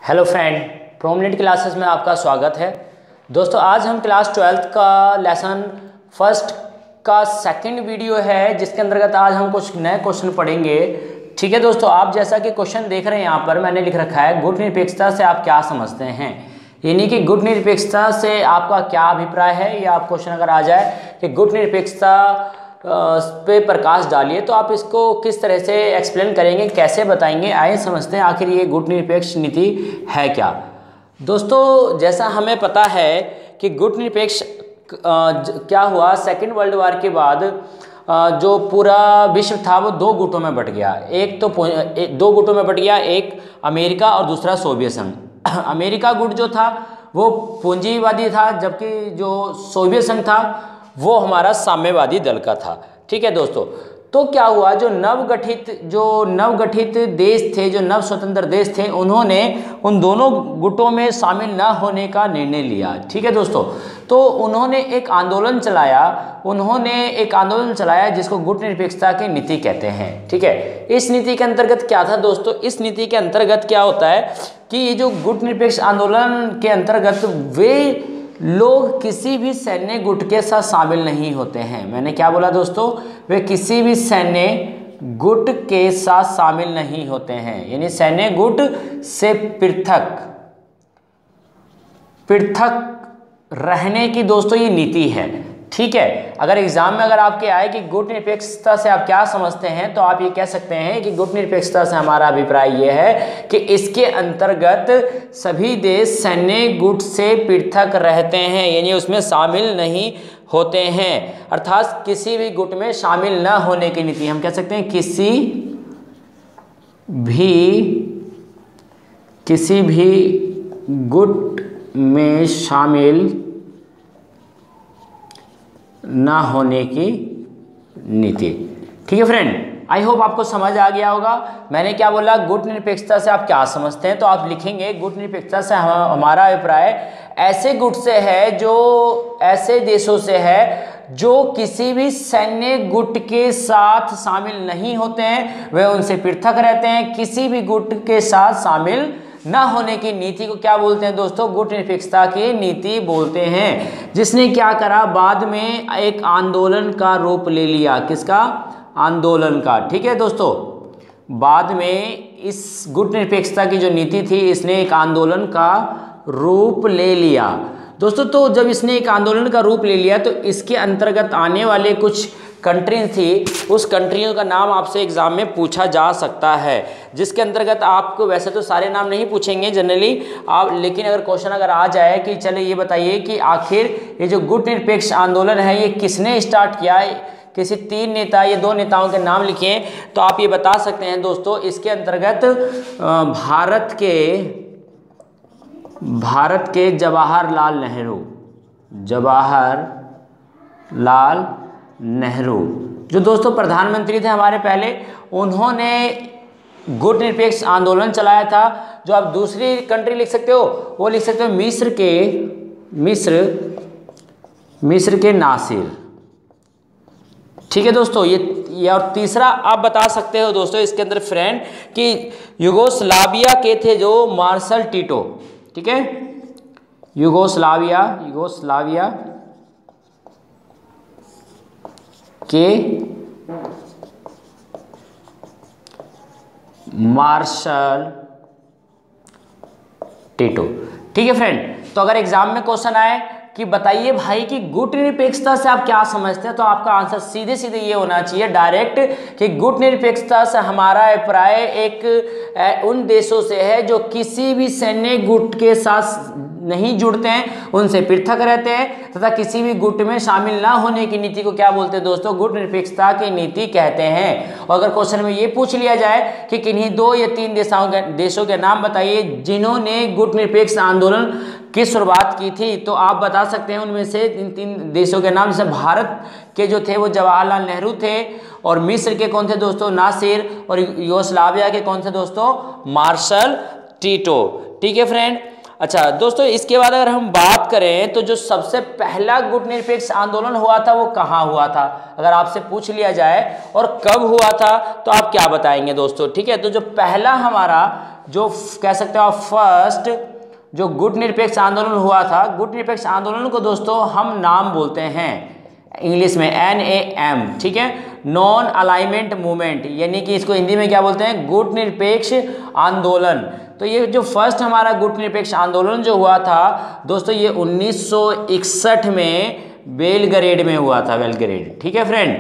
Hello friend, prominent classes में आपका स्वागत है। दोस्तों, आज हम क्लास 12th का लेसन फर्स्ट का सेकंड वीडियो है, जिसके अंतर्गत आज हम कुछ नए क्वेश्चन पढ़ेंगे। ठीक है दोस्तों, आप जैसा कि क्वेश्चन देख रहे हैं यहाँ पर मैंने लिख रखा है, गुट निरपेक्षता से आप क्या समझते हैं, यानी कि गुट निरपेक्षता से आपका क्या अभिप्राय है। या आप क्वेश्चन अगर आ जाए कि गुट निरपेक्षता पे प्रकाश डालिए, तो आप इसको किस तरह से एक्सप्लेन करेंगे, कैसे बताएंगे। आइए समझते हैं आखिर ये गुट निरपेक्ष नीति है क्या। दोस्तों, जैसा हमें पता है कि गुट निरपेक्ष क्या हुआ, सेकेंड वर्ल्ड वॉर के बाद जो पूरा विश्व था वो दो गुटों में बट गया। दो गुटों में बट गया, एक अमेरिका और दूसरा सोवियत संघ। अमेरिका गुट जो था वो पूंजीवादी था, जबकि जो सोवियत संघ था वो हमारा साम्यवादी दल का था। ठीक है दोस्तों, तो क्या हुआ, जो नवगठित देश थे, जो नव स्वतंत्र देश थे, उन्होंने उन दोनों गुटों में शामिल न होने का निर्णय लिया। ठीक है दोस्तों, तो उन्होंने एक आंदोलन चलाया जिसको गुट निरपेक्षता की नीति कहते हैं। ठीक है, इस नीति के अंतर्गत क्या था दोस्तों, इस नीति के अंतर्गत क्या होता है कि ये जो गुट निरपेक्ष आंदोलन के अंतर्गत वे लोग किसी भी सैन्य गुट के साथ शामिल नहीं होते हैं। मैंने क्या बोला दोस्तों, वे किसी भी सैन्य गुट के साथ शामिल नहीं होते हैं, यानी सैन्य गुट से पृथक रहने की दोस्तों ये नीति है। ठीक है, अगर एग्जाम में अगर आपके आए कि गुट निरपेक्षता से आप क्या समझते हैं, तो आप ये कह सकते हैं कि गुट निरपेक्षता से हमारा अभिप्राय ये है कि इसके अंतर्गत सभी देश सैन्य गुट से पृथक रहते हैं, यानी उसमें शामिल नहीं होते हैं, अर्थात किसी भी गुट में शामिल न होने की नीति। हम कह सकते हैं किसी भी गुट में शामिल ना होने की नीति। ठीक है फ्रेंड, आई होप आपको समझ आ गया होगा। मैंने क्या बोला, गुट निरपेक्षता से आप क्या समझते हैं, तो आप लिखेंगे गुट निरपेक्षता से हमारा अभिप्राय ऐसे गुट से है, जो ऐसे देशों से है जो किसी भी सैन्य गुट के साथ शामिल नहीं होते हैं, वे उनसे पृथक रहते हैं। किसी भी गुट के साथ शामिल ना होने की नीति को क्या बोलते हैं दोस्तों, गुट निरपेक्षता की नीति बोलते हैं, जिसने क्या करा, बाद में एक आंदोलन का रूप ले लिया। किसका? आंदोलन का। ठीक है दोस्तों, बाद में इस गुट निरपेक्षता की जो नीति थी, इसने एक आंदोलन का रूप ले लिया दोस्तों। तो जब इसने एक आंदोलन का रूप ले लिया, तो इसके अंतर्गत आने वाले कुछ कंट्रीज थी, उस कंट्रियों का नाम आपसे एग्जाम में पूछा जा सकता है, जिसके अंतर्गत आपको वैसे तो सारे नाम नहीं पूछेंगे जनरली आप, लेकिन अगर क्वेश्चन अगर आ जाए कि चले ये बताइए कि आखिर ये जो गुट निरपेक्ष आंदोलन है ये किसने स्टार्ट किया, किसी तीन नेता या दो नेताओं के नाम लिखे, तो आप ये बता सकते हैं दोस्तों। इसके अंतर्गत भारत के जवाहरलाल नेहरू जो दोस्तों प्रधानमंत्री थे हमारे पहले, उन्होंने गुट निरपेक्ष आंदोलन चलाया था। जो आप दूसरी कंट्री लिख सकते हो, वो लिख सकते हो मिस्र के नासिर। ठीक है दोस्तों, ये और तीसरा आप बता सकते हो दोस्तों इसके अंदर फ्रेंड कि युगोस्लाविया के थे जो मार्शल टीटो। ठीक है, युगोस्लाविया के मार्शल टीटो। ठीक है फ्रेंड, तो अगर एग्जाम में क्वेश्चन आए कि बताइए भाई कि गुट निरपेक्षता से आप क्या समझते हैं, तो आपका आंसर सीधे सीधे ये होना चाहिए डायरेक्ट कि गुट निरपेक्षता से हमारा अभिप्राय एक उन देशों से है जो किसी भी सैन्य गुट के साथ नहीं जुड़ते हैं, उनसे पृथक रहते हैं, तथा किसी भी गुट में शामिल ना होने की नीति को क्या बोलते हैं दोस्तों, गुट निरपेक्षता की नीति कहते हैं। और अगर क्वेश्चन में ये पूछ लिया जाए कि किन्हीं दो या तीन देशों के नाम बताइए जिन्होंने गुट निरपेक्ष आंदोलन की शुरुआत की थी, तो आप बता सकते हैं उनमें से इन तीन देशों के नाम। जैसे भारत के जो थे वो जवाहरलाल नेहरू थे, और मिस्र के कौन थे दोस्तों, नासिर, और युगोस्लाविया के कौन थे दोस्तों, मार्शल टीटो। ठीक है फ्रेंड, अच्छा दोस्तों, इसके बाद अगर हम बात करें तो जो सबसे पहला गुटनिरपेक्ष आंदोलन हुआ था वो कहाँ हुआ था, अगर आपसे पूछ लिया जाए और कब हुआ था तो आप क्या बताएंगे दोस्तों। ठीक है, तो जो पहला हमारा जो कह सकते हो आप फर्स्ट जो गुटनिरपेक्ष आंदोलन हुआ था, गुटनिरपेक्ष आंदोलन को दोस्तों हम नाम बोलते हैं इंग्लिश में NAM। ठीक है, नॉन अलाइनमेंट मूवमेंट, यानी कि इसको हिंदी में क्या बोलते हैं, गुटनिरपेक्ष आंदोलन। तो ये जो फर्स्ट हमारा गुटनिरपेक्ष आंदोलन जो हुआ था दोस्तों, ये 1961 में बेलग्रेड में हुआ था, बेलग्रेड। ठीक है फ्रेंड,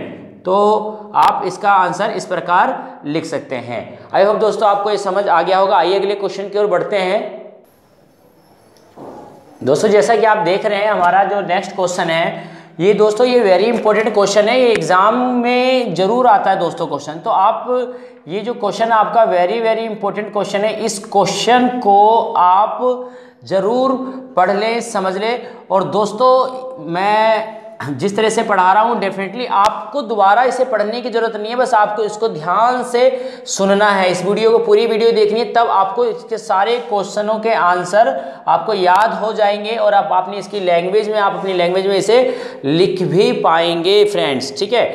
तो आप इसका आंसर इस प्रकार लिख सकते हैं। आई होप दोस्तों आपको ये समझ आ गया होगा। आइए अगले क्वेश्चन की ओर बढ़ते हैं। दोस्तों जैसा कि आप देख रहे हैं हमारा जो नेक्स्ट क्वेश्चन है ये दोस्तों, ये वेरी इंपॉर्टेंट क्वेश्चन है, ये एग्जाम में जरूर आता है दोस्तों क्वेश्चन। तो आप ये जो क्वेश्चन आपका वेरी वेरी इंपॉर्टेंट क्वेश्चन है, इस क्वेश्चन को आप जरूर पढ़ लें, समझ लें। और दोस्तों मैं जिस तरह से पढ़ा रहा हूँ डेफिनेटली आपको दोबारा इसे पढ़ने की जरूरत नहीं है, बस आपको इसको ध्यान से सुनना है, इस वीडियो को पूरी वीडियो देखनी है, तब आपको इसके सारे क्वेश्चनों के आंसर आपको याद हो जाएंगे और आप अपनी इसकी लैंग्वेज में, आप अपनी लैंग्वेज में इसे लिख भी पाएंगे फ्रेंड्स। ठीक है,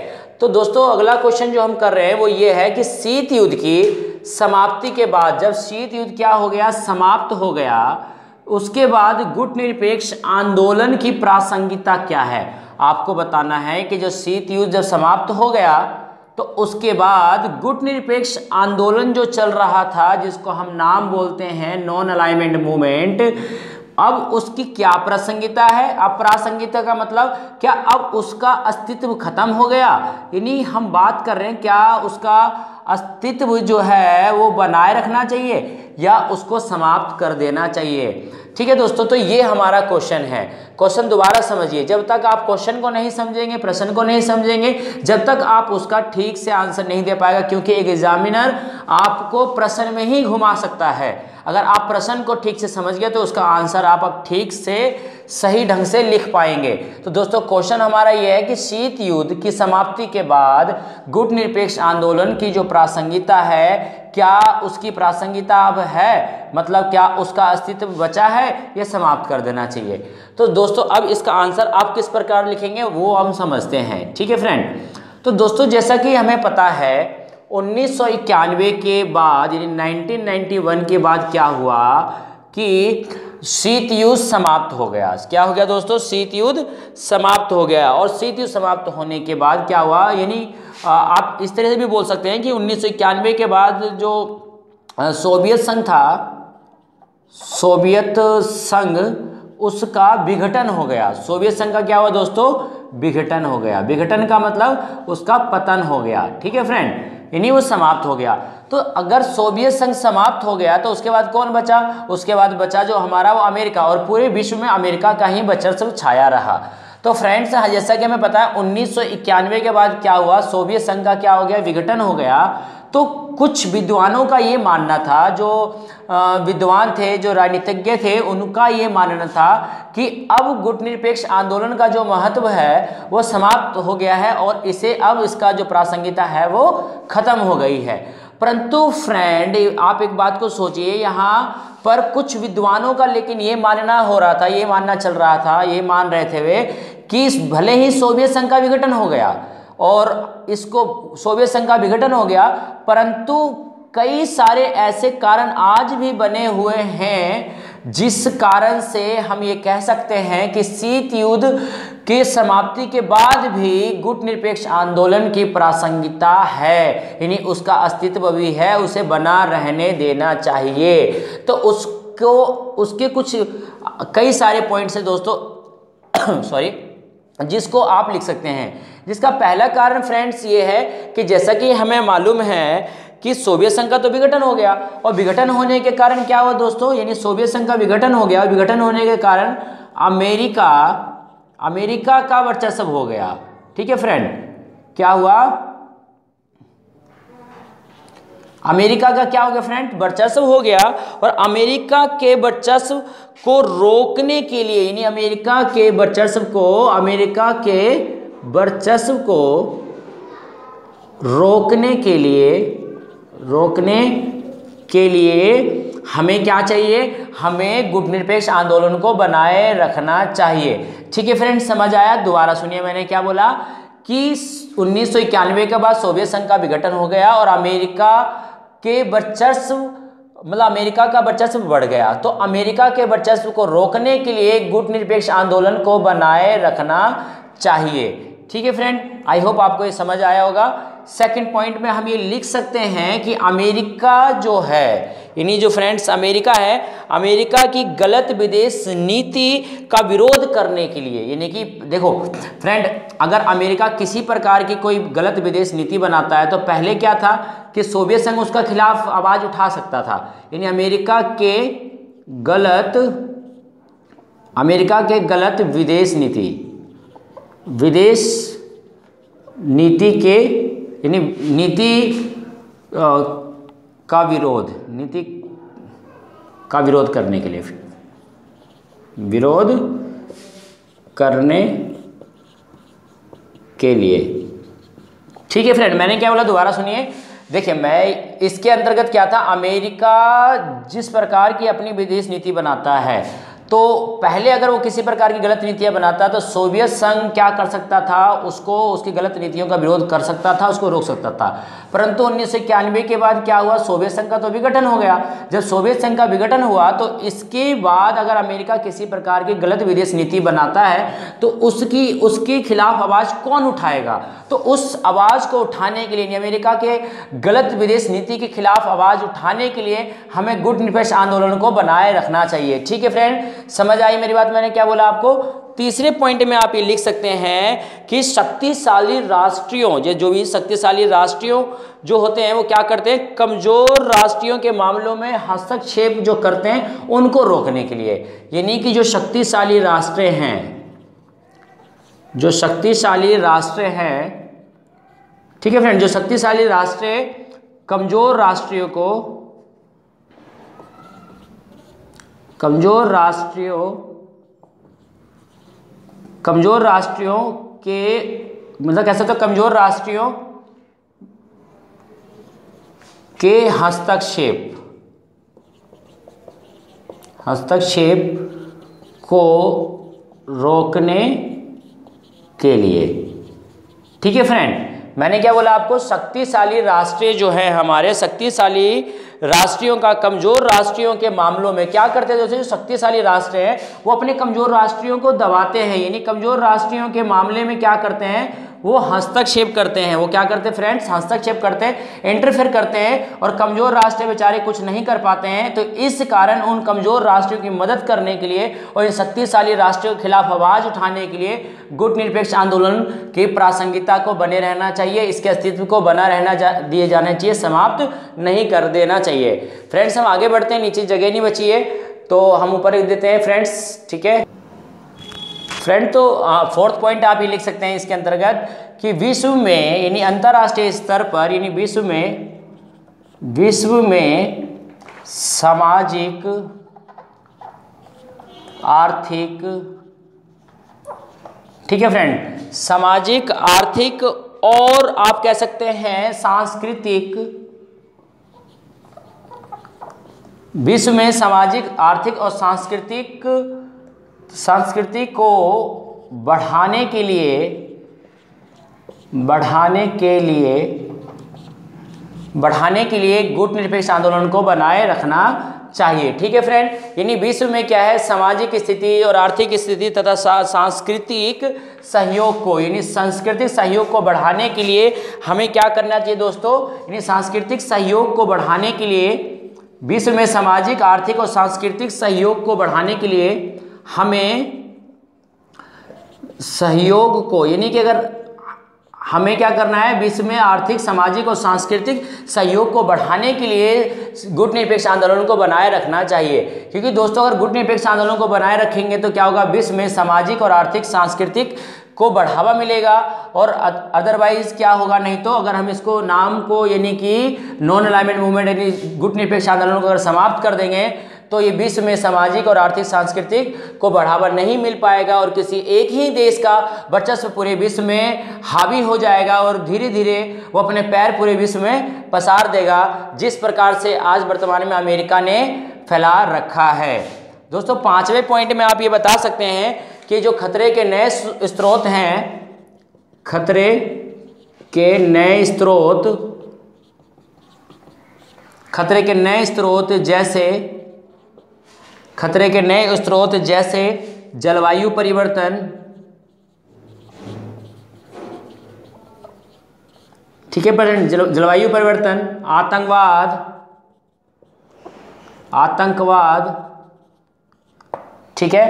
तो दोस्तों अगला क्वेश्चन जो हम कर रहे हैं वो ये है कि शीत युद्ध की समाप्ति के बाद, जब शीत युद्ध क्या हो गया, समाप्त हो गया, उसके बाद गुटनिरपेक्ष आंदोलन की प्रासंगिकता क्या है। आपको बताना है कि जो शीत युद्ध जब समाप्त हो गया तो उसके बाद गुटनिरपेक्ष आंदोलन जो चल रहा था, जिसको हम नाम बोलते हैं नॉन अलाइनमेंट मूवमेंट, अब उसकी क्या प्रासंगिकता है। अब प्रासंगिकता का मतलब क्या अब उसका अस्तित्व खत्म हो गया, यानी हम बात कर रहे हैं क्या उसका अस्तित्व जो है वो बनाए रखना चाहिए या उसको समाप्त कर देना चाहिए। ठीक है दोस्तों, तो ये हमारा क्वेश्चन है। क्वेश्चन दोबारा समझिए, जब तक आप क्वेश्चन को नहीं समझेंगे, प्रश्न को नहीं समझेंगे, जब तक आप उसका ठीक से आंसर नहीं दे पाएगा, क्योंकि एक एग्जामिनर आपको प्रश्न में ही घुमा सकता है। अगर आप प्रश्न को ठीक से समझ गए तो उसका आंसर आप अब ठीक से सही ढंग से लिख पाएंगे। तो दोस्तों क्वेश्चन हमारा यह है कि शीत युद्ध की समाप्ति के बाद गुटनिरपेक्ष आंदोलन की जो प्रासंगिकता है, क्या उसकी प्रासंगिकता अब है, मतलब क्या उसका अस्तित्व बचा है या समाप्त कर देना चाहिए। तो दोस्तों अब इसका आंसर आप किस प्रकार लिखेंगे वो हम समझते हैं। ठीक है फ्रेंड, तो दोस्तों जैसा कि हमें पता है 1991 के बाद यानी 1991 के बाद क्या हुआ कि शीत युद्ध समाप्त हो गया। क्या हो गया दोस्तों, शीत युद्ध समाप्त हो गया। और शीत युद्ध समाप्त होने के बाद क्या हुआ, यानी आप इस तरह से भी बोल सकते हैं कि 1991 के बाद जो सोवियत संघ था, सोवियत संघ उसका विघटन हो गया। सोवियत संघ का क्या हुआ दोस्तों, विघटन हो गया। विघटन का मतलब उसका पतन हो गया। ठीक है फ्रेंड, यानी वो समाप्त हो गया। तो अगर सोवियत संघ समाप्त हो गया तो उसके बाद कौन बचा, उसके बाद बचा जो हमारा वो अमेरिका, और पूरे विश्व में अमेरिका का ही वर्चस्व छाया रहा। तो फ्रेंड्स जैसा कि हमें पता है 1991 के बाद क्या हुआ, सोवियत संघ का क्या हो गया, विघटन हो गया। तो कुछ विद्वानों का ये मानना था, जो विद्वान थे, जो राजनीतिज्ञ थे, उनका ये मानना था कि अब गुटनिरपेक्ष आंदोलन का जो महत्व है वो समाप्त हो गया है और इसे अब इसका जो प्रासंगिकता है वो खत्म हो गई है। परंतु फ्रेंड आप एक बात को सोचिए, यहाँ पर कुछ विद्वानों का लेकिन ये मानना हो रहा था, ये मानना चल रहा था, ये मान रहे थे वे कि भले ही सोवियत संघ का विघटन हो गया और इसको सोवियत संघ का विघटन हो गया, परंतु कई सारे ऐसे कारण आज भी बने हुए हैं जिस कारण से हम ये कह सकते हैं कि शीत युद्ध की समाप्ति के बाद भी गुटनिरपेक्ष आंदोलन की प्रासंगिकता है, यानी उसका अस्तित्व भी है, उसे बना रहने देना चाहिए। तो उसको उसके कुछ कई सारे पॉइंट्स हैं दोस्तों सॉरी, जिसको आप लिख सकते हैं। जिसका पहला कारण फ्रेंड्स ये है कि जैसा कि हमें मालूम है कि सोवियत संघ का तो विघटन हो गया, और विघटन होने के कारण क्या हुआ दोस्तों, यानी सोवियत संघ का विघटन हो गया और विघटन होने के कारण अमेरिका का वर्चस्व हो गया। ठीक है फ्रेंड, क्या हुआ, अमेरिका का क्या हो गया फ्रेंड, वर्चस्व हो गया। और अमेरिका के वर्चस्व को रोकने के लिए, यानी अमेरिका के वर्चस्व को रोकने के लिए हमें क्या चाहिए, हमें गुट निरपेक्ष आंदोलन को बनाए रखना चाहिए। ठीक है फ्रेंड्स, समझ आया? दोबारा सुनिए, मैंने क्या बोला कि 1991 के बाद सोवियत संघ का विघटन हो गया और अमेरिका के वर्चस्व अमेरिका का वर्चस्व बढ़ गया। तो अमेरिका के वर्चस्व को रोकने के लिए गुट निरपेक्ष आंदोलन को बनाए रखना चाहिए। ठीक है फ्रेंड, आई होप आपको ये समझ आया होगा। सेकंड पॉइंट में हम ये लिख सकते हैं कि अमेरिका जो है, यानी जो फ्रेंड्स अमेरिका है, अमेरिका की गलत विदेश नीति का विरोध करने के लिए, यानी कि देखो फ्रेंड, अगर अमेरिका किसी प्रकार की कोई गलत विदेश नीति बनाता है तो पहले क्या था कि सोवियत संघ उसका खिलाफ आवाज उठा सकता था। यानी अमेरिका के गलत विदेश नीति के यानी नीति का विरोध करने के लिए, ठीक है फ्रेंड। मैंने क्या बोला, दोबारा सुनिए। देखिए, मैं इसके अंतर्गत क्या था, अमेरिका जिस प्रकार की अपनी विदेश नीति बनाता है, तो पहले अगर वो किसी प्रकार की गलत नीतियां बनाता तो सोवियत संघ क्या कर सकता था, उसको उसकी गलत नीतियों का विरोध कर सकता था, उसको रोक सकता था। परंतु 1991 के बाद क्या हुआ, सोवियत संघ का तो विघटन हो गया। जब सोवियत संघ का विघटन हुआ तो इसके बाद अगर अमेरिका किसी प्रकार की गलत विदेश नीति बनाता है तो उसके खिलाफ आवाज कौन उठाएगा? तो उस आवाज को उठाने के लिए, अमेरिका के गलत विदेश नीति के खिलाफ आवाज उठाने के लिए हमें गुट निरपेक्ष आंदोलन को बनाए रखना चाहिए। ठीक है फ्रेंड, समझ आई मेरी बात? मैंने क्या बोला आपको? तीसरे पॉइंट में आप ये लिख सकते हैं कि शक्तिशाली राष्ट्रीयों, जो भी शक्तिशाली राष्ट्रीयों जो होते हैं वो क्या करते हैं, कमजोर राष्ट्रीयों के मामलों में हस्तक्षेप जो करते हैं उनको रोकने के लिए। यानी कि जो शक्तिशाली राष्ट्र हैं, ठीक है फ्रेंड, जो शक्तिशाली राष्ट्र कमजोर राष्ट्रीयों के मतलब कह सकते हो कमजोर राष्ट्रीयों के हस्तक्षेप को रोकने के लिए। ठीक है फ्रेंड, मैंने क्या बोला आपको, शक्तिशाली राष्ट्र जो है, हमारे शक्तिशाली राष्ट्रीयों का कमजोर राष्ट्रीयों के मामलों में क्या करते हैं, जैसे जो शक्तिशाली राष्ट्र हैं वो अपने कमजोर राष्ट्रीयों को दबाते हैं, यानी कमजोर राष्ट्रीयों के मामले में क्या करते हैं, वो हस्तक्षेप करते हैं। वो क्या करते हैं फ्रेंड्स, हस्तक्षेप करते हैं, इंटरफेयर करते हैं, और कमजोर राष्ट्र बेचारे कुछ नहीं कर पाते हैं। तो इस कारण उन कमजोर राष्ट्रों की मदद करने के लिए और इन शक्तिशाली राष्ट्रों के खिलाफ आवाज उठाने के लिए गुट निरपेक्ष आंदोलन की प्रासंगिकता को बने रहना चाहिए, इसके अस्तित्व को बना रहना दिए जाना चाहिए, समाप्त नहीं कर देना चाहिए। फ्रेंड्स, हम आगे बढ़ते हैं, नीचे जगह नहीं बची है तो हम ऊपर लिख देते हैं फ्रेंड्स। ठीक है फ्रेंड, तो फोर्थ पॉइंट आप ये लिख सकते हैं इसके अंतर्गत कि विश्व में, यानी अंतर्राष्ट्रीय स्तर पर, यानी विश्व में सामाजिक, आर्थिक, ठीक है फ्रेंड, सामाजिक, आर्थिक और आप कह सकते हैं सांस्कृतिक, विश्व में सामाजिक, आर्थिक और संस्कृति को बढ़ाने के लिए गुट निरपेक्ष आंदोलन को बनाए रखना चाहिए। ठीक है फ्रेंड, यानी विश्व में क्या है, सामाजिक स्थिति और आर्थिक स्थिति तथा सांस्कृतिक सहयोग को, यानी सांस्कृतिक सहयोग को बढ़ाने के लिए हमें क्या करना चाहिए दोस्तों, यानी सांस्कृतिक सहयोग को बढ़ाने के लिए, विश्व में सामाजिक, आर्थिक और सांस्कृतिक सहयोग को बढ़ाने के लिए हमें सहयोग को, यानी कि अगर हमें क्या करना है, विश्व में आर्थिक, सामाजिक और सांस्कृतिक सहयोग को बढ़ाने के लिए गुट निरपेक्ष आंदोलन को बनाए रखना चाहिए। क्योंकि दोस्तों अगर गुट निरपेक्ष आंदोलन को बनाए रखेंगे तो क्या होगा, विश्व में सामाजिक और आर्थिक, सांस्कृतिक को बढ़ावा मिलेगा, और अदरवाइज क्या होगा, नहीं तो अगर हम इसको नाम को, यानी कि नॉन अलाइनमेंट मूवमेंट, यानी गुट निरपेक्ष आंदोलन को अगर समाप्त कर देंगे तो ये विश्व में सामाजिक और आर्थिक सांस्कृतिक को बढ़ावा नहीं मिल पाएगा और किसी एक ही देश का वर्चस्व पूरे विश्व में हावी हो जाएगा और धीरे धीरे वो अपने पैर पूरे विश्व में पसार देगा, जिस प्रकार से आज वर्तमान में अमेरिका ने फैला रखा है। दोस्तों 5वें पॉइंट में आप ये बता सकते हैं कि जो खतरे के नए स्रोत हैं, खतरे के नए स्रोत, खतरे के नए स्रोत जैसे, खतरे के नए स्रोत जैसे जलवायु परिवर्तन, ठीक है फ्रेंड, जलवायु परिवर्तन, आतंकवाद, ठीक है,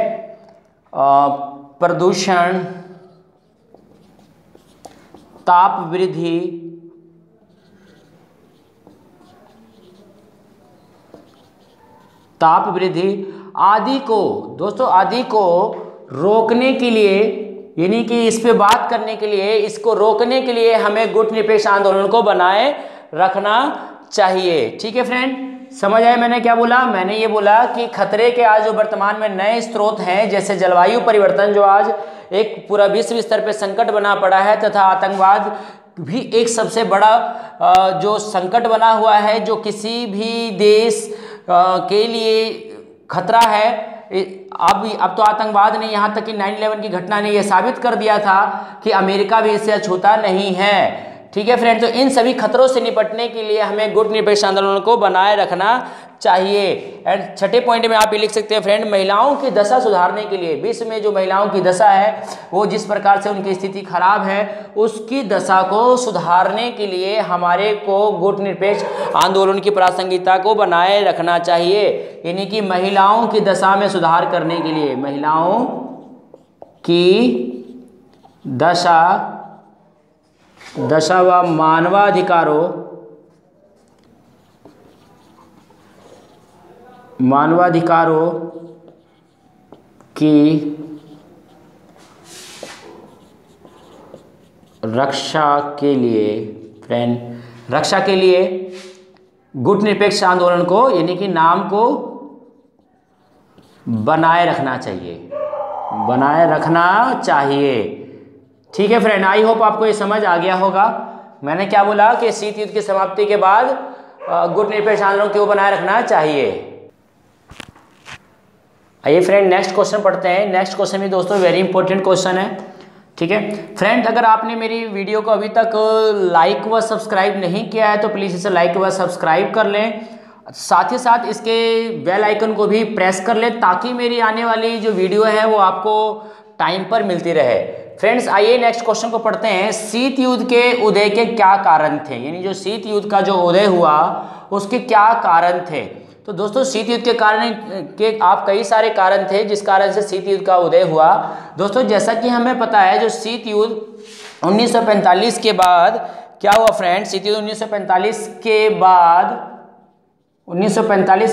प्रदूषण, ताप वृद्धि, आदि को दोस्तों, आदि को रोकने के लिए, यानी कि इस पे बात करने के लिए, इसको रोकने के लिए हमें गुटनिरपेक्ष आंदोलन को बनाए रखना चाहिए। ठीक है फ्रेंड, समझ आए मैंने क्या बोला? मैंने ये बोला कि खतरे के आज जो वर्तमान में नए स्रोत हैं, जैसे जलवायु परिवर्तन जो आज एक पूरा विश्व स्तर पे संकट बना पड़ा है, तथा आतंकवाद भी एक सबसे बड़ा जो संकट बना हुआ है, जो किसी भी देश के लिए खतरा है। अब तो आतंकवाद ने, यहाँ तक कि 9/11 की घटना ने यह साबित कर दिया था कि अमेरिका भी इससे अछूता नहीं है। ठीक है फ्रेंड, तो इन सभी खतरों से निपटने के लिए हमें गुटनिरपेक्ष आंदोलन को बनाए रखना चाहिए। एंड 6ठे पॉइंट में आप ये लिख सकते हैं फ्रेंड, महिलाओं की दशा सुधारने के लिए, विश्व में जो महिलाओं की दशा है, वो जिस प्रकार से उनकी स्थिति खराब है, उसकी दशा को सुधारने के लिए हमारे को गुटनिरपेक्ष आंदोलन की प्रासंगिकता को बनाए रखना चाहिए। यानी कि महिलाओं की दशा में सुधार करने के लिए, महिलाओं की दशा व मानवाधिकारों की रक्षा के लिए फ्रेंड, रक्षा के लिए गुटनिरपेक्ष आंदोलन को, यानी कि नाम को बनाए रखना चाहिए। ठीक है फ्रेंड, आई होप आपको ये समझ आ गया होगा। मैंने क्या बोला कि शीत युद्ध की समाप्ति के बाद गुटनिरपेक्ष आंदोलन को बनाए रखना चाहिए। आइए फ्रेंड नेक्स्ट क्वेश्चन पढ़ते हैं। नेक्स्ट क्वेश्चन भी दोस्तों वेरी इंपॉर्टेंट क्वेश्चन है। ठीक है फ्रेंड, अगर आपने मेरी वीडियो को अभी तक लाइक व सब्सक्राइब नहीं किया है तो प्लीज़ इसे लाइक व सब्सक्राइब कर लें, साथ ही साथ इसके बेल आइकन को भी प्रेस कर लें, ताकि मेरी आने वाली जो वीडियो है वो आपको टाइम पर मिलती रहे। फ्रेंड्स आइए नेक्स्ट क्वेश्चन को पढ़ते हैं। शीत युद्ध के उदय के क्या कारण थे? यानी जो शीत युद्ध का जो उदय हुआ उसके क्या कारण थे? तो दोस्तों शीत युद्ध के कारण के कई सारे कारण थे जिस कारण से शीत युद्ध का उदय हुआ। दोस्तों जैसा कि हमें पता है, जो शीत युद्ध 1945 के बाद क्या हुआ फ्रेंड? शीत युद्ध 1945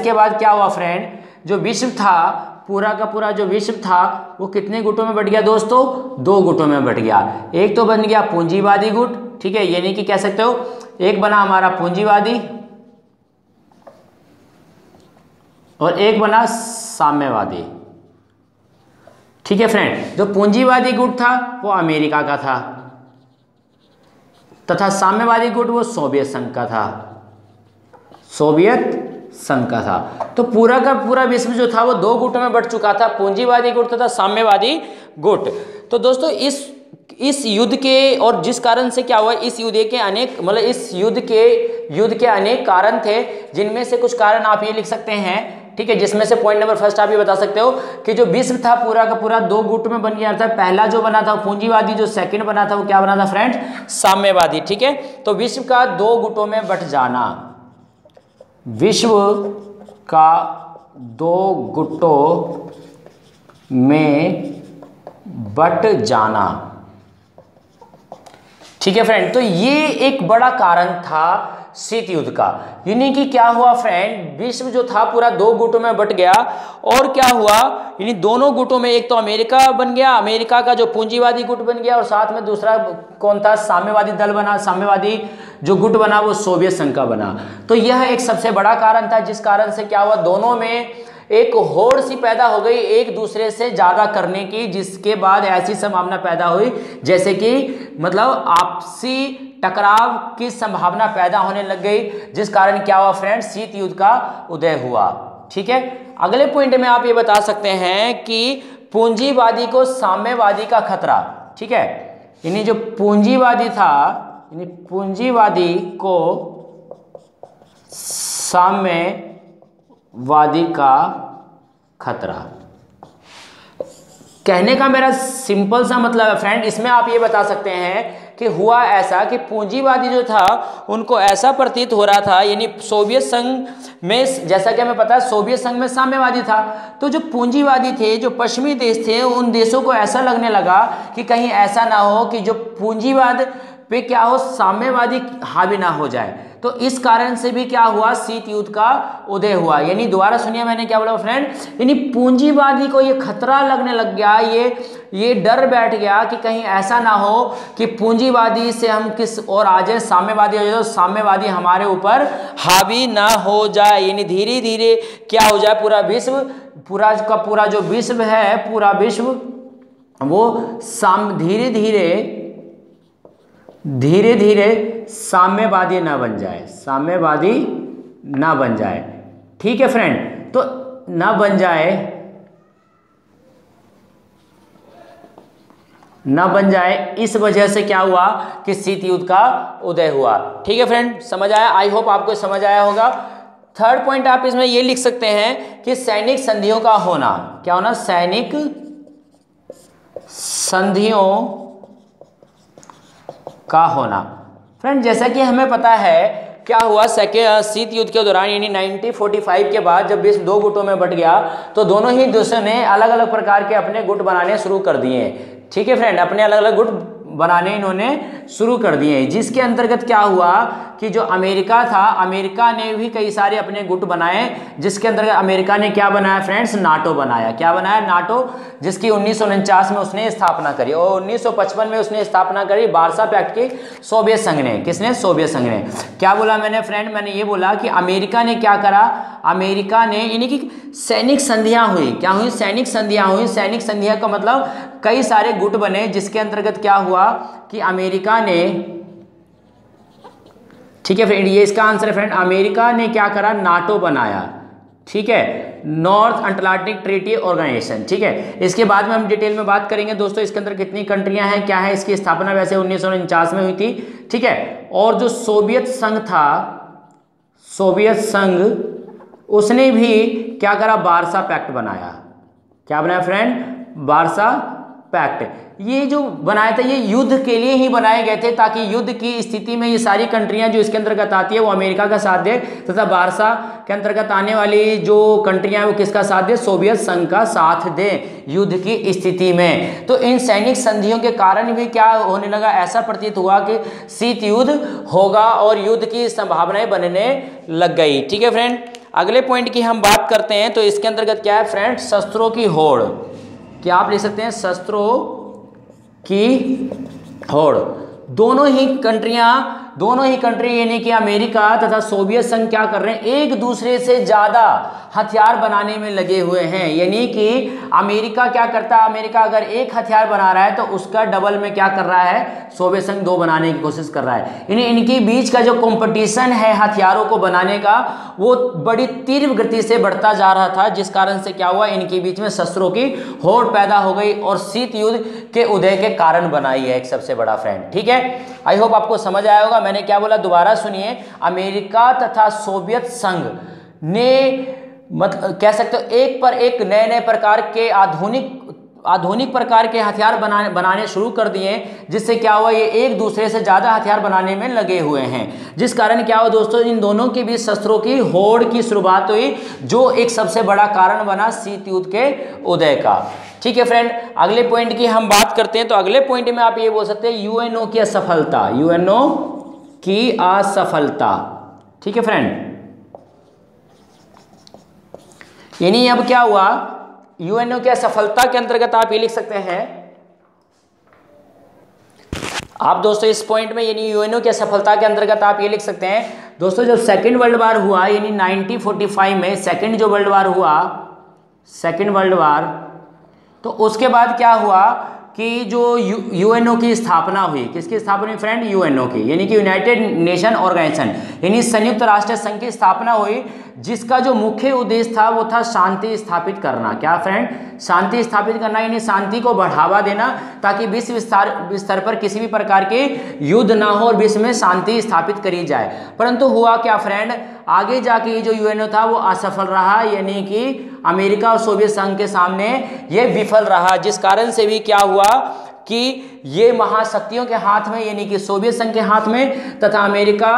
के बाद क्या हुआ फ्रेंड? जो विश्व था, पूरा का पूरा जो विश्व था, वो कितने गुटों में बट गया दोस्तों? 2 गुटों में बट गया। एक तो बन गया पूंजीवादी गुट, ठीक है, यानी कि कह सकते हो एक बना हमारा पूंजीवादी और एक बना साम्यवादी। ठीक है फ्रेंड, जो पूंजीवादी गुट था वो अमेरिका का था, तथा साम्यवादी गुट वो सोवियत संघ का था। तो पूरा का पूरा विश्व जो था वो 2 गुटों में बट चुका था, पूंजीवादी गुट तथा साम्यवादी गुट। तो दोस्तों इस युद्ध के, और जिस कारण से क्या हुआ, इस युद्ध के अनेक इस युद्ध के अनेक कारण थे, जिनमें से कुछ कारण आप ये लिख सकते हैं। ठीक है, जिसमें से पॉइंट नंबर फर्स्ट आप ये बता सकते हो कि जो विश्व था पूरा का पूरा 2 गुट में बन गया था। पहला जो बना था पूंजीवादी, जो सेकंड बना था वो क्या बना था फ्रेंड? साम्यवादी। ठीक है, तो विश्व का 2 गुटों में बट जाना, विश्व का 2 गुटों में बट जाना। ठीक है फ्रेंड, तो ये एक बड़ा कारण था शीत युद्ध का। यानी कि क्या हुआ फ्रेंड, विश्व जो था पूरा 2 गुटों में बट गया, और क्या हुआ, यानी दोनों गुटों में एक तो अमेरिका बन गया, अमेरिका का जो पूंजीवादी गुट बन गया, और साथ में दूसरा कौन था? साम्यवादी दल बना, साम्यवादी जो गुट बना वो सोवियत संघ का बना। तो यह एक सबसे बड़ा कारण था, जिस कारण से क्या हुआ, दोनों में एक होड़ सी पैदा हो गई एक दूसरे से ज़्यादा करने की, जिसके बाद ऐसी संभावना पैदा हुई जैसे कि मतलब आपसी टकराव की संभावना पैदा होने लग गई, जिस कारण क्या हुआ फ्रेंड्स, शीत युद्ध का उदय हुआ। ठीक है, अगले पॉइंट में आप ये बता सकते हैं कि पूंजीवादी को साम्यवादी का खतरा। ठीक है, यानी जो पूंजीवादी था, यानी पूंजीवादी को साम्यवादी का खतरा। कहने का मेरा सिंपल सा मतलब है फ्रेंड, इसमें आप ये बता सकते हैं कि हुआ ऐसा कि पूंजीवादी जो था उनको ऐसा प्रतीत हो रहा था, यानी सोवियत संघ में, जैसा कि हमें पता है सोवियत संघ में साम्यवादी था, तो जो पूंजीवादी थे, जो पश्चिमी देश थे, उन देशों को ऐसा लगने लगा कि कहीं ऐसा ना हो कि जो पूंजीवाद पे क्या हो, साम्यवादी हावी ना हो जाए। तो इस कारण से भी क्या हुआ, शीत युद्ध का उदय हुआ। यानी दोबारा सुनिए मैंने क्या बोला फ्रेंड, यानी पूंजीवादी को ये खतरा लगने लग गया, ये डर बैठ गया कि कहीं ऐसा ना हो कि पूंजीवादी से हम किस और आ जाए, साम्यवादी हो जाए, तो साम्यवादी हमारे ऊपर हावी ना हो जाए। यानी धीरे धीरे क्या हो जाए, पूरा विश्व, पूरा का पूरा जो विश्व है, पूरा विश्व वो धीरे धीरे साम्यवादी ना बन जाए, साम्यवादी ना बन जाए। ठीक है फ्रेंड, तो ना बन जाए, इस वजह से क्या हुआ कि शीत युद्ध का उदय हुआ। ठीक है फ्रेंड, समझ आया? आई होप आपको समझ आया होगा। थर्ड पॉइंट आप इसमें ये लिख सकते हैं कि सैनिक संधियों का होना। क्या होना? सैनिक संधियों का होना। फ्रेंड, जैसा कि हमें पता है क्या हुआ शीत युद्ध के दौरान, यानी 1945 के बाद जब विश्व दो गुटों में बट गया, तो दोनों ही देशों ने अलग अलग प्रकार के अपने गुट बनाने शुरू कर दिए। ठीक है फ्रेंड, अपने अलग अलग गुट बनाने इन्होंने शुरू कर दिए, जिसके अंतर्गत क्या हुआ कि जो अमेरिका था, अमेरिका ने भी कई सारे अपने गुट बनाए, जिसके अंतर्गत अमेरिका ने क्या बनाया फ्रेंड्स, नाटो बनाया। क्या बनाया? नाटो, जिसकी 1949 में उसने स्थापना करी और 1955 में उसने स्थापना करी वार्सा पैक्ट की सोवियत संघ ने। किसने? सोवियत संघ ने। क्या बोला मैंने फ्रेंड? मैंने ये बोला कि अमेरिका ने क्या करा, अमेरिका ने यानी कि सैनिक संधियां हुई। क्या हुई? सैनिक संधियां हुई। सैनिक संधियां का मतलब कई सारे गुट बने, जिसके अंतर्गत क्या हुआ कि अमेरिका ने, ठीक है फ्रेंड, ये इसका आंसर है फ्रेंड, अमेरिका ने क्या करा, नाटो बनाया। ठीक है, नॉर्थ अटलांटिक ट्रीटी ऑर्गेनाइजेशन। ठीक है, इसके बाद में हम डिटेल में बात करेंगे दोस्तों, इसके अंदर कितनी कंट्रियां हैं, क्या है। इसकी स्थापना वैसे 1949 में हुई थी। ठीक है, और जो सोवियत संघ था, सोवियत संघ, उसने भी क्या करा, वार्सा पैक्ट बनाया। क्या बनाया फ्रेंड? Warsaw pact. ये जो बनाया था, ये युद्ध के लिए ही बनाए गए थे, ताकि युद्ध की स्थिति में ये सारी कंट्रियां जो इसके अंतर्गत आती है वो अमेरिका का साथ दे, तथा वार्सा के अंतर्गत आने वाली जो कंट्रियां वो किसका साथ दे, सोवियत संघ का साथ दे युद्ध की स्थिति में। तो इन सैनिक संधियों के कारण भी क्या होने लगा, ऐसा प्रतीत हुआ कि शीत युद्ध होगा और युद्ध की संभावनाएं बनने लग गई। ठीक है फ्रेंड, अगले पॉइंट की हम बात करते हैं, तो इसके अंतर्गत क्या है फ्रेंड, शस्त्रों की होड़। क्या आप लिख सकते हैं? शस्त्रों की होड़। दोनों ही कंट्री यानी कि अमेरिका तथा सोवियत संघ क्या कर रहे हैं, एक दूसरे से ज्यादा हथियार बनाने में लगे हुए हैं। यानी कि अमेरिका क्या करता है, अमेरिका अगर एक हथियार बना रहा है तो उसका डबल में क्या कर रहा है, सोवियत संघ 2 बनाने की कोशिश कर रहा है। यानी इनके बीच का जो कंपटीशन है हथियारों को बनाने का, वो बड़ी तीव्र गति से बढ़ता जा रहा था, जिस कारण से क्या हुआ, इनके बीच में शस्त्रों की होड़ पैदा हो गई और शीत युद्ध के उदय के कारण बनाई है एक सबसे बड़ा फ्रेंड। ठीक है, आई होप आपको समझ आया होगा। मैंने क्या बोला, दोबारा सुनिए। अमेरिका तथा सोवियत संघ ने मतलब कह सकते हो एक पर एक नए नए प्रकार के आधुनिक प्रकार के हथियार बनाने शुरू कर दिए, जिससे क्या हुआ, ये एक दूसरे से ज़्यादा हथियार बनाने में लगे हुए हैं, जिस कारण क्या हुआ दोस्तों, इन दोनों के बीच शस्त्रों की होड़ की शुरुआत हुई, जो एक सबसे बड़ा कारण बना शीत युद्ध के उदय का। ठीक है फ्रेंड, अगले पॉइंट की हम बात करते हैं, तो अगले पॉइंट में आप ये बोल सकते हैं यूएनओ की असफलता, यूएनओ की असफलता। ठीक है फ्रेंड, यानी अब क्या हुआ, यूएनओ की असफलता के अंतर्गत आप ये लिख सकते हैं, आप दोस्तों इस पॉइंट में, यानी यूएनओ की असफलता के अंतर्गत आप ये लिख सकते हैं दोस्तों, जब सेकेंड वर्ल्ड वार हुआ, यानी 1945 में सेकेंड जो वर्ल्ड वार हुआ, सेकेंड वर्ल्ड वार। तो उसके बाद क्या हुआ कि जो यूएनओ की स्थापना हुई, किसकी स्थापना हुई फ्रेंड? यूएनओ की, यानी कि यूनाइटेड नेशन ऑर्गेनाइजेशन, यानी संयुक्त राष्ट्र संघ की स्थापना हुई, जिसका जो मुख्य उद्देश्य था वो था शांति स्थापित करना। क्या फ्रेंड? शांति स्थापित करना, यानी शांति को बढ़ावा देना, ताकि विश्व स्तर पर किसी भी प्रकार के युद्ध ना हो और विश्व में शांति स्थापित करी जाए। परंतु हुआ क्या फ्रेंड, आगे जाके ये जो यूएनओ था वो असफल रहा, यानी कि अमेरिका और सोवियत संघ के सामने ये विफल रहा, जिस कारण से भी क्या हुआ कि ये महाशक्तियों के हाथ में, यानी कि सोवियत संघ के हाथ में तथा अमेरिका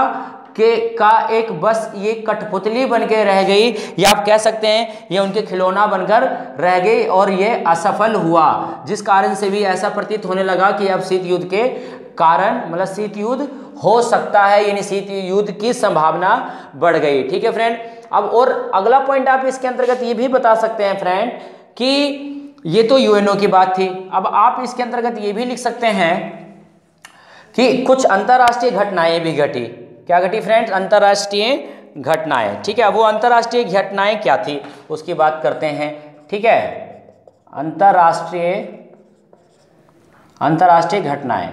का एक बस ये कठपुतली बन के रह गई, या आप कह सकते हैं ये उनके खिलौना बनकर रह गई और ये असफल हुआ, जिस कारण से भी ऐसा प्रतीत होने लगा कि अब शीत युद्ध के कारण, मतलब शीत युद्ध हो सकता है, यानी शीत युद्ध की संभावना बढ़ गई। ठीक है फ्रेंड। अब और अगला पॉइंट आप इसके अंतर्गत ये भी बता सकते हैं फ्रेंड कि ये तो यूएनओ की बात थी, अब आप इसके अंतर्गत ये भी लिख सकते हैं कि कुछ अंतरराष्ट्रीय घटनाएं भी घटी। क्या घटी फ्रेंड्स? अंतरराष्ट्रीय घटनाएं। ठीक है, वो अंतरराष्ट्रीय घटनाएं क्या थी उसकी बात करते हैं। ठीक है, अंतरराष्ट्रीय घटनाएं,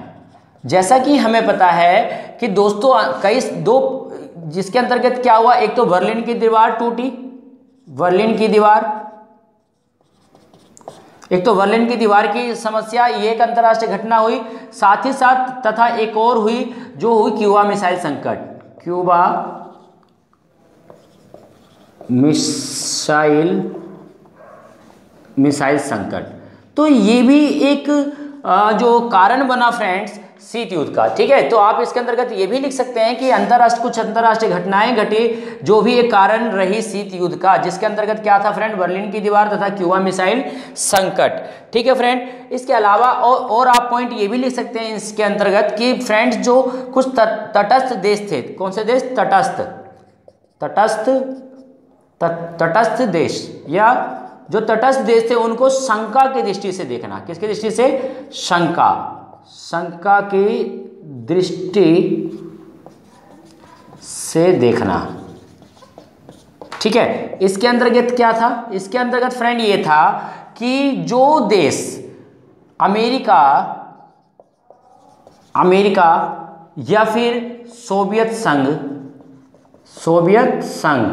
जैसा कि हमें पता है कि दोस्तों जिसके अंतर्गत क्या हुआ, एक तो बर्लिन की दीवार टूटी, बर्लिन की दीवार, एक तो बर्लिन की दीवार की समस्या, ये एक अंतरराष्ट्रीय घटना हुई। साथ ही साथ तथा एक और हुई, जो हुई क्यूबा मिसाइल संकट, क्यूबा मिसाइल संकट। तो ये भी एक जो कारण बना फ्रेंड्स शीत युद्ध का। ठीक है, तो आप इसके अंतर्गत ये भी लिख सकते हैं कि कुछ अंतरराष्ट्रीय घटनाएं घटी जो भी एक कारण रही शीत युद्ध का, जिसके अंतर्गत क्या था फ्रेंड? बर्लिन की दीवार तथा क्यूबा मिसाइल संकट। ठीक है फ्रेंड। इसके अलावा और आप पॉइंट ये भी लिख सकते हैं इसके अंतर्गत कि फ्रेंड्स जो कुछ तटस्थ देश थे, कौन से देश? तटस्थ देश, या जो तटस्थ देश थे उनको शंका की दृष्टि से देखना। किसकी दृष्टि से? शंका की दृष्टि से देखना। ठीक है, इसके अंतर्गत क्या था? इसके अंतर्गत फ्रेंड ये था कि जो देश अमेरिका या फिर सोवियत संघ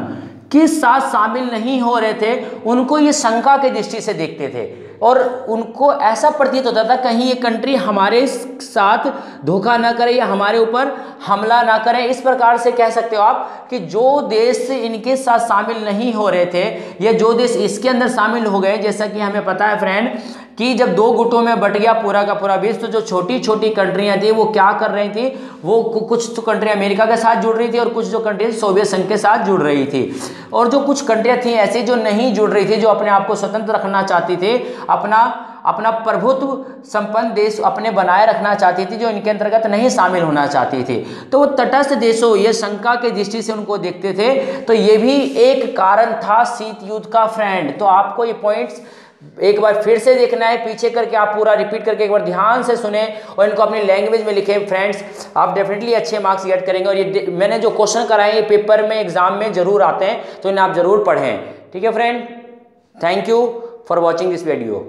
के साथ शामिल नहीं हो रहे थे, उनको ये शंका की दृष्टि से देखते थे और उनको ऐसा प्रतीत होता था कहीं ये कंट्री हमारे साथ धोखा ना करे या हमारे ऊपर हमला ना करे। इस प्रकार से कह सकते हो आप कि जो देश इनके साथ शामिल नहीं हो रहे थे या जो देश इसके अंदर शामिल हो गए, जैसा कि हमें पता है फ्रेंड कि जब दो गुटों में बट गया पूरा का पूरा विश्व, तो जो छोटी छोटी कंट्रियां थी वो क्या कर रही थी? वो कुछ तो कंट्रियां अमेरिका के साथ जुड़ रही थी और कुछ जो कंट्री सोवियत संघ के साथ जुड़ रही थी, और जो कुछ कंट्रियां थी ऐसी जो नहीं जुड़ रही थी, जो अपने आप को स्वतंत्र रखना चाहती थी, अपना प्रभुत्व संपन्न देश अपने बनाए रखना चाहती थी, जो इनके अंतर्गत नहीं शामिल होना चाहती थी। तो वो तटस्थ देशों ये शंका की दृष्टि से उनको देखते थे। तो ये भी एक कारण था शीत युद्ध का फ्रेंड। तो आपको ये पॉइंट्स एक बार फिर से देखना है, पीछे करके आप पूरा रिपीट करके एक बार ध्यान से सुने और इनको अपनी लैंग्वेज में लिखें फ्रेंड्स। आप डेफिनेटली अच्छे मार्क्स गेट करेंगे। और ये मैंने जो क्वेश्चन कराए ये पेपर में एग्जाम में जरूर आते हैं, तो इन्हें आप जरूर पढ़ें। ठीक है friend, thank you for watching this video.